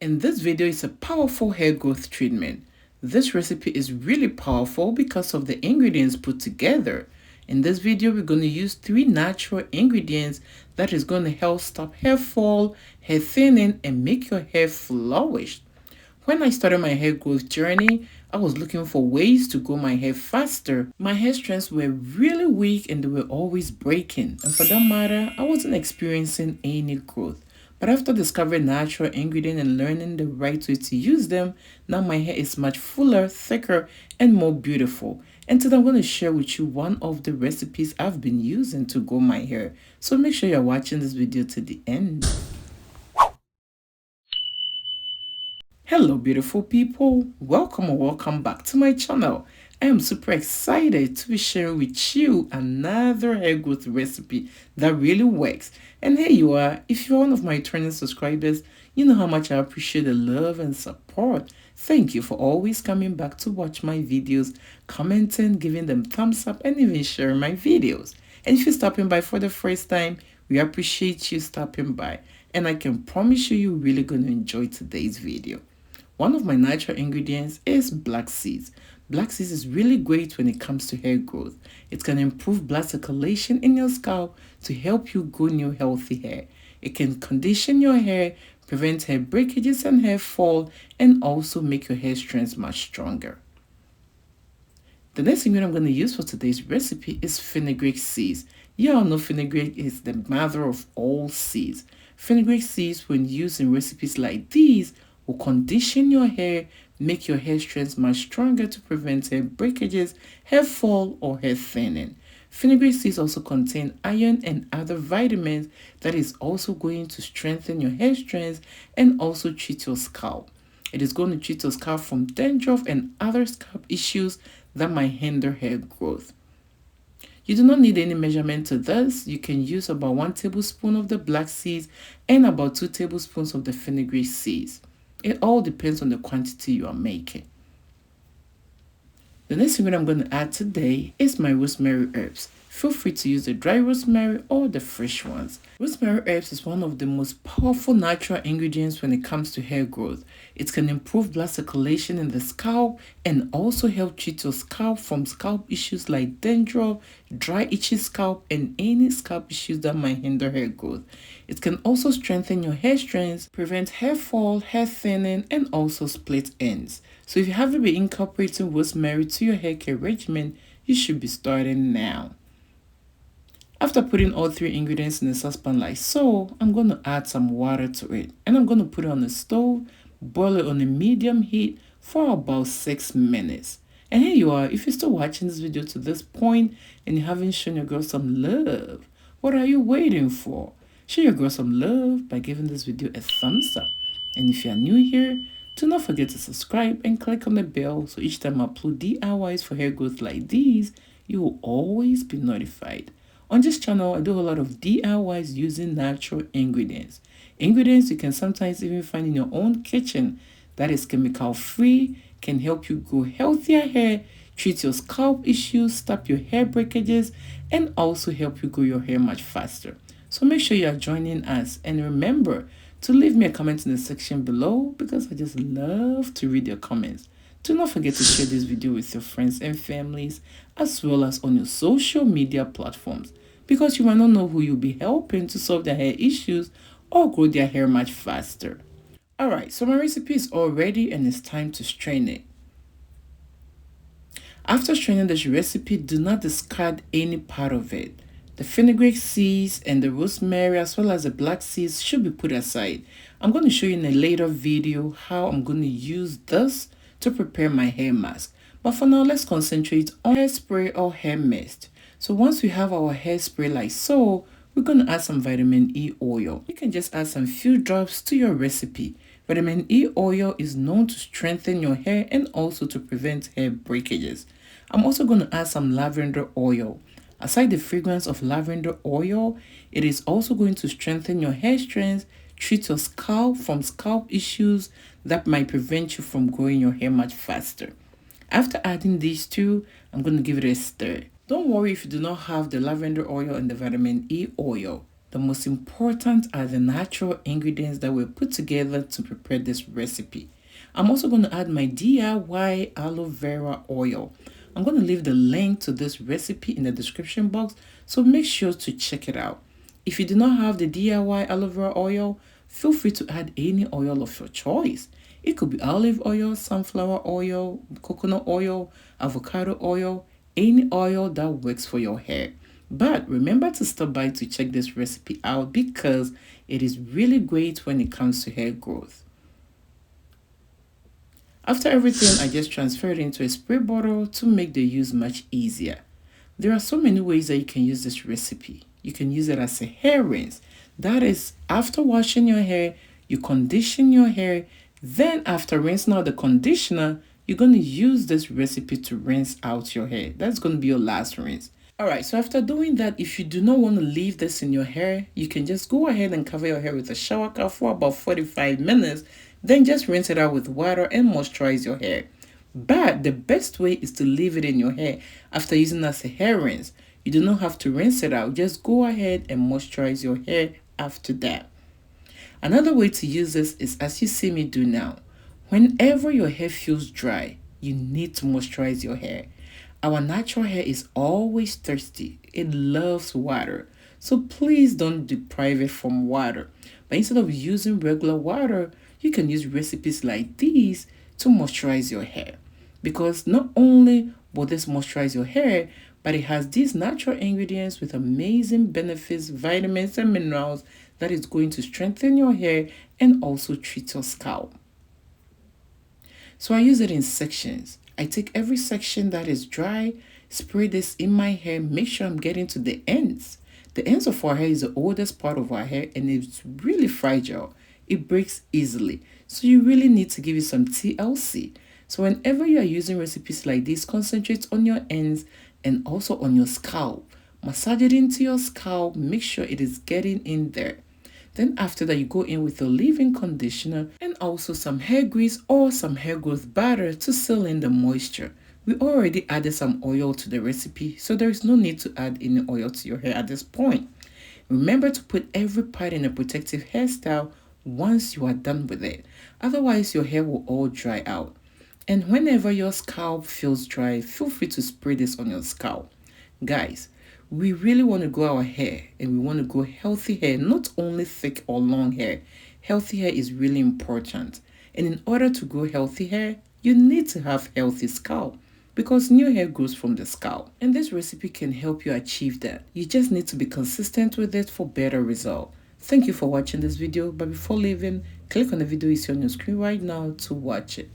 And this video is a powerful hair growth treatment. This recipe is really powerful because of the ingredients put together. In this video, we're going to use 3 natural ingredients that is going to help stop hair fall, hair thinning, and make your hair flourish. When I started my hair growth journey, I was looking for ways to grow my hair faster. My hair strands were really weak and they were always breaking. And for that matter, I wasn't experiencing any growth. But after discovering natural ingredients and learning the right way to use them, now my hair is much fuller, thicker, and more beautiful. And today I'm going to share with you one of the recipes I've been using to grow my hair. So make sure you're watching this video to the end. Hello beautiful people, welcome or welcome back to my channel. I am super excited to be sharing with you another hair growth recipe that really works. And here you are, if you're one of my returning subscribers, you know how much I appreciate the love and support. Thank you for always coming back to watch my videos, commenting, giving them thumbs up, and even sharing my videos. And if you're stopping by for the first time, we appreciate you stopping by. And I can promise you, you're really going to enjoy today's video. One of my natural ingredients is black seeds. Black seeds is really great when it comes to hair growth. It can improve blood circulation in your scalp to help you grow new healthy hair. It can condition your hair, prevent hair breakages and hair fall, and also make your hair strands much stronger. The next ingredient I'm going to use for today's recipe is fenugreek seeds. You all know fenugreek is the mother of all seeds. Fenugreek seeds, when used in recipes like these, will condition your hair, make your hair strands much stronger to prevent hair breakages, hair fall, or hair thinning. Fenugreek seeds also contain iron and other vitamins that is also going to strengthen your hair strands and also treat your scalp. It is going to treat your scalp from dandruff and other scalp issues that might hinder hair growth. You do not need any measurement to this. You can use about 1 tablespoon of the black seeds and about 2 tablespoons of the fenugreek seeds. It all depends on the quantity you are making. The next ingredient I'm going to add today is my rosemary herbs. Feel free to use the dry rosemary or the fresh ones. Rosemary herbs is one of the most powerful natural ingredients when it comes to hair growth. It can improve blood circulation in the scalp and also help treat your scalp from scalp issues like dandruff, dry itchy scalp, and any scalp issues that might hinder hair growth. It can also strengthen your hair strands, prevent hair fall, hair thinning, and also split ends. So if you haven't been incorporating rosemary to your hair care regimen, you should be starting now. After putting all 3 ingredients in a saucepan like so, I'm going to add some water to it. And I'm going to put it on the stove, boil it on a medium heat for about 6 minutes. And here you are, if you're still watching this video to this point and you haven't shown your girl some love, what are you waiting for? Show your girl some love by giving this video a thumbs up. And if you are new here, do not forget to subscribe and click on the bell so each time I upload DIYs for hair growth like these, you will always be notified. On this channel, I do a lot of DIYs using natural ingredients. Ingredients you can sometimes even find in your own kitchen that is chemical free, can help you grow healthier hair, treat your scalp issues, stop your hair breakages, and also help you grow your hair much faster. So make sure you are joining us, and remember to leave me a comment in the section below because I just love to read your comments. Do not forget to share this video with your friends and families as well as on your social media platforms because you might not know who you'll be helping to solve their hair issues or grow their hair much faster. Alright, so my recipe is all ready and it's time to strain it. After straining this recipe, do not discard any part of it. The fenugreek seeds and the rosemary as well as the black seeds should be put aside. I'm going to show you in a later video how I'm going to use this to prepare my hair mask. But for now, let's concentrate on hairspray or hair mist. So once we have our hairspray like so, we're going to add some vitamin E oil. You can just add some few drops to your recipe. Vitamin E oil is known to strengthen your hair and also to prevent hair breakages. I'm also going to add some lavender oil. Aside the fragrance of lavender oil, it is also going to strengthen your hair strands, treat your scalp from scalp issues that might prevent you from growing your hair much faster. After adding these two, I'm going to give it a stir. Don't worry if you do not have the lavender oil and the vitamin E oil. The most important are the natural ingredients that were put together to prepare this recipe. I'm also going to add my DIY aloe vera oil. I'm going to leave the link to this recipe in the description box, so make sure to check it out. If you do not have the DIY aloe vera oil, feel free to add any oil of your choice. It could be olive oil, sunflower oil, coconut oil, avocado oil, any oil that works for your hair. But remember to stop by to check this recipe out because it is really great when it comes to hair growth. After everything, I just transfer it into a spray bottle to make the use much easier. There are so many ways that you can use this recipe. You can use it as a hair rinse. That is, after washing your hair, you condition your hair. Then after rinsing out the conditioner, you're going to use this recipe to rinse out your hair. That's going to be your last rinse. Alright, so after doing that, if you do not want to leave this in your hair, you can just go ahead and cover your hair with a shower cap for about 45 minutes. Then just rinse it out with water and moisturize your hair. But the best way is to leave it in your hair after using it as a hair rinse. You do not have to rinse it out. Just go ahead and moisturize your hair after that. Another way to use this is as you see me do now. Whenever your hair feels dry, you need to moisturize your hair. Our natural hair is always thirsty. It loves water. So please don't deprive it from water. But instead of using regular water, you can use recipes like these to moisturize your hair. Because not only will this moisturize your hair, but it has these natural ingredients with amazing benefits, vitamins and minerals that is going to strengthen your hair and also treat your scalp. So I use it in sections. I take every section that is dry, spray this in my hair, make sure I'm getting to the ends. The ends of our hair is the oldest part of our hair and it's really fragile. It breaks easily. So you really need to give it some TLC. So whenever you are using recipes like this, concentrate on your ends and also on your scalp. Massage it into your scalp, make sure it is getting in there. Then after that, you go in with a leave-in conditioner and also some hair grease or some hair growth butter to seal in the moisture. We already added some oil to the recipe, so there is no need to add any oil to your hair at this point. Remember to put every part in a protective hairstyle once you are done with it. Otherwise, your hair will all dry out. And whenever your scalp feels dry, feel free to spray this on your scalp. Guys, we really want to grow our hair and we want to grow healthy hair, not only thick or long hair. Healthy hair is really important. And in order to grow healthy hair, you need to have healthy scalp because new hair grows from the scalp. And this recipe can help you achieve that. You just need to be consistent with it for better result. Thank you for watching this video, but before leaving, click on the video you see on your screen right now to watch it.